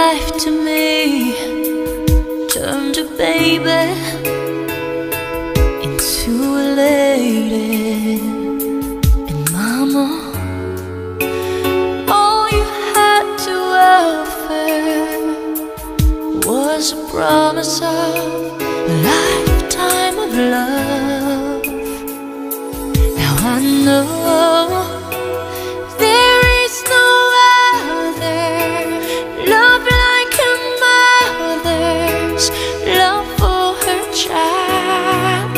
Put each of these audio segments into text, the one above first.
life to me, turned a baby into a lady. And mama, all you had to offer was a promise of a lifetime of love. Now I know there is no other love like a mother's love for her child.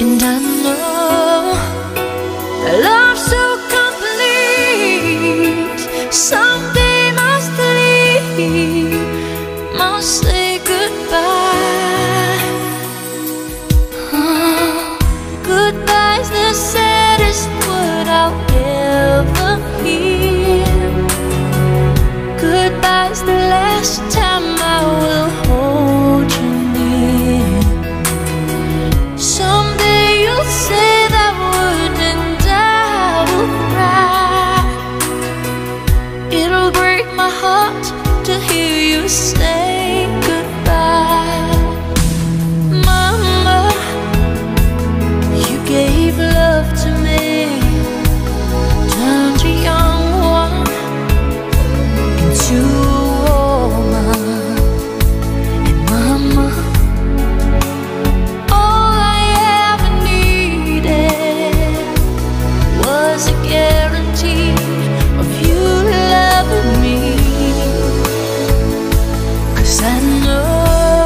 And I know a love so complete someday must leave, must say goodbye. Goodbye's the saddest word I'll ever hear. Goodbye's the last time I will hold you near. Someday you'll say that word and I will cry. It'll break my heart to hear you say goodbye. Mama, you gave love to me, turned a young one into a woman. And mama, all I ever needed was a guarantee of you loving me. 'Cause I know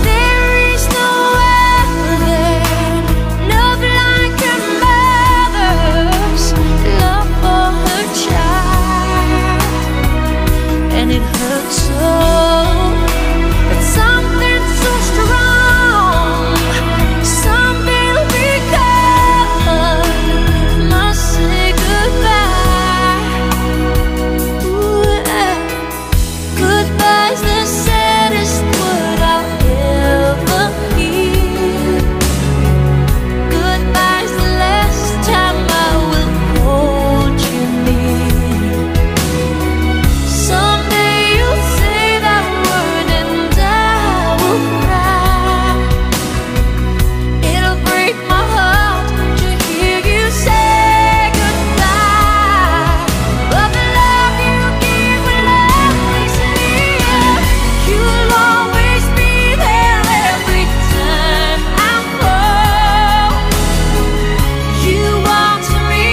there is no other love like a mother's love for her child. And it hurts so that something so strong someday will be gone, must say goodbye. Ooh, yeah. Goodbye's the saddest word I'll ever hear. Goodbye's the last time I will hold you near. Someday you'll say that word and I will cry. It'll break my heart to hear you say goodbye. But the love you give will always live. You'll always be there every time I fall. You are to me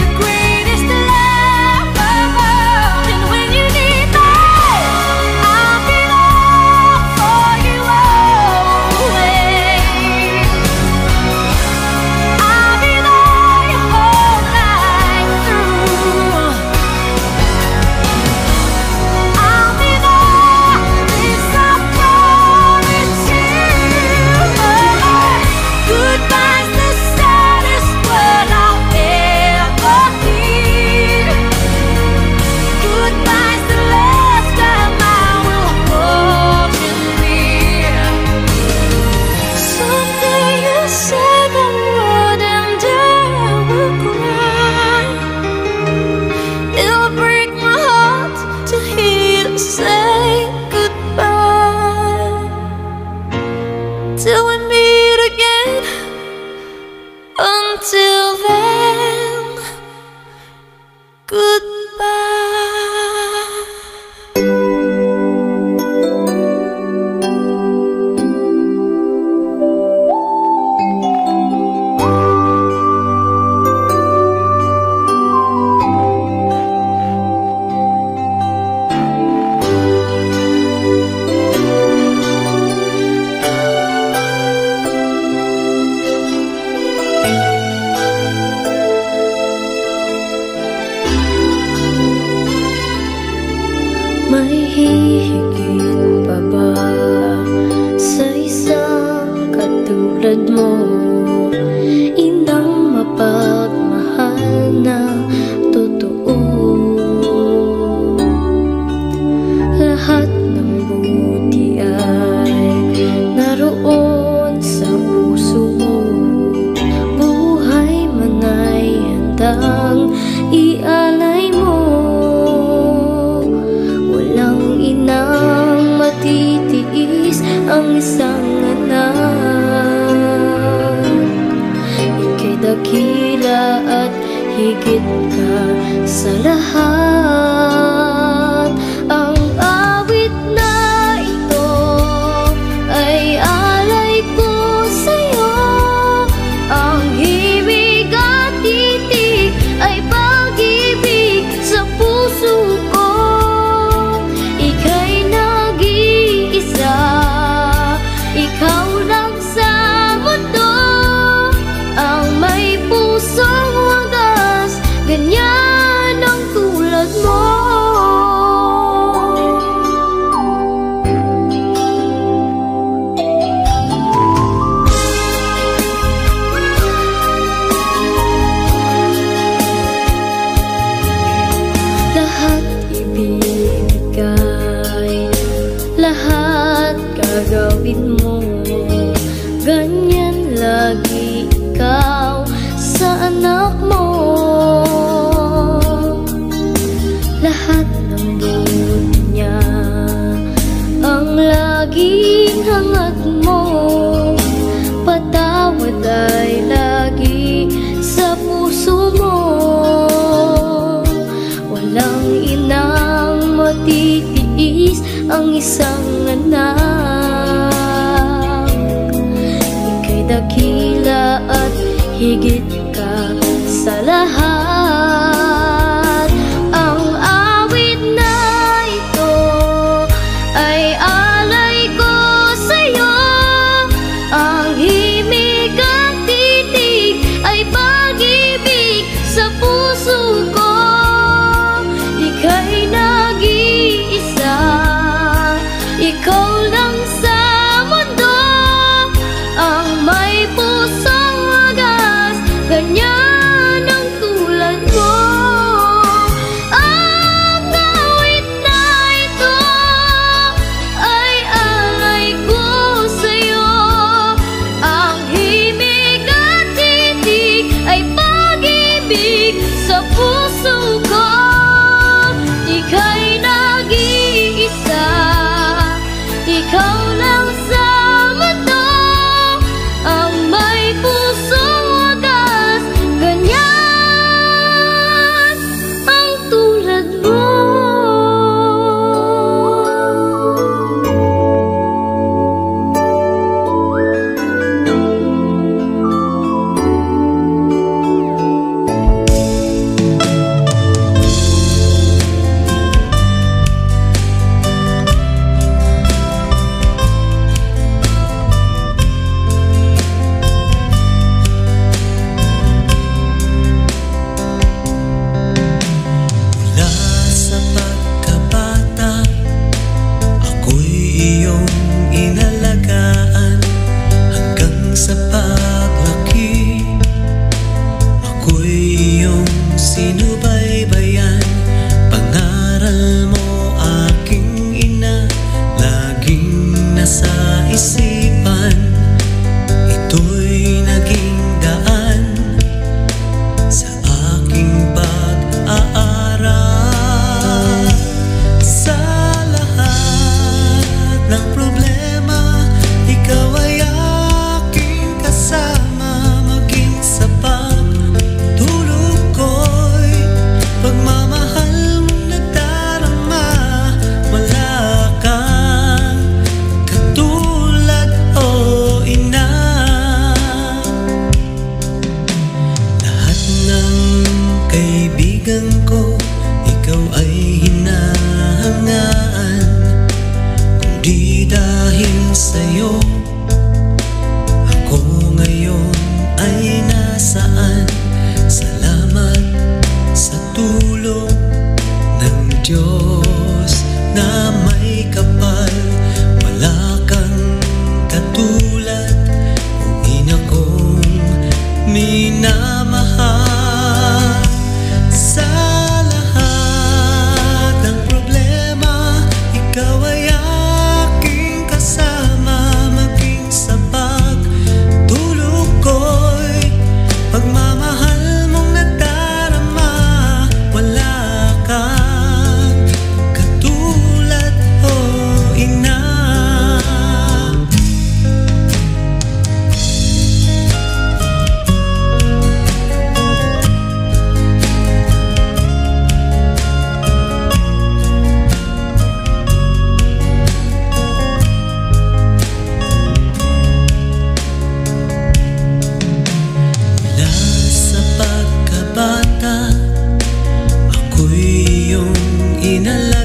the greatest love of all. And when you need me, I'll be there for you always. I'll be there your whole life through. I'll be there, this I promise you. Goodbye's the saddest word I'll ever hear. Goodbye's the last time I will hold you near. Someday you'll say the word and I will cry. It'll break my heart to hear you say goodbye. Till we meet again, until then, goodbye. May hihigit pa ba sa isang katulad mo? Inang mapagmahal na totoo. Lahat ng buti ay naroon sa puso mo. Buhay man ay handang ialay mo. ka sa lahat. Ang awit na ito ay alay ko sa'yo. Ang himig at titig ay pag-ibig sa puso ko. Ika'y nag-iisa, ikaw lang sa mundo. Ang may pusong wagas, ganyan ang tulad mo. Lahat ibibigay, lahat gagawin mo. Ganyan lagi ikaw sa anak mo. Lahat ng dunya ang laging hangat mo. Patawad ay lagi sa puso mo. Walang inang matitiis ang isang anak. Ika'y dakila at higit ka sa lahat. Ang awit na ito ay alay ko sa'yo. Ang himig at titig ay pag-ibig sa puso ko. Ika'y nag-iisa, ikaw lang sa mundo. Ang may pusong wagas, ganyan ang tulad mo. Ang awit na ito ay alay ko sa'yo. Ang himig at titig ay pag-ibig sa puso ko. Ika'y nag-iisa, ikaw lang sa mundo. Ang may pusong wagas, ganyan ang tulad mo. Mula sa pagkabata, ako'y iyong inalagaan. Hanggang sa paglaki, ako'y iyong sinubaybayan. Pangaral mo aking ina, laging nasa isipan. Ito'y naging daan sa aking pag-aaral. Sa lahat ng problema, ikaw ay aking kasama. Maging sa pagtulog ko'y pagmamahal mong nagdarama. Wala kang katulad, o ina. Lahat ng kaibigan ko, ikaw ay hinahangaan. Kung di dahil sa'yo, ako ngayon ay nasaan? Salamat sa tulong ng Diyos na may kapal. Wala kang katulad, o ina kong minamahal. Sa lahat ng problema, ikaw ay aking kasama. Maging sa pagtulog ko'y pagmamahal mong nagdarama. Wala kang katulad, dinala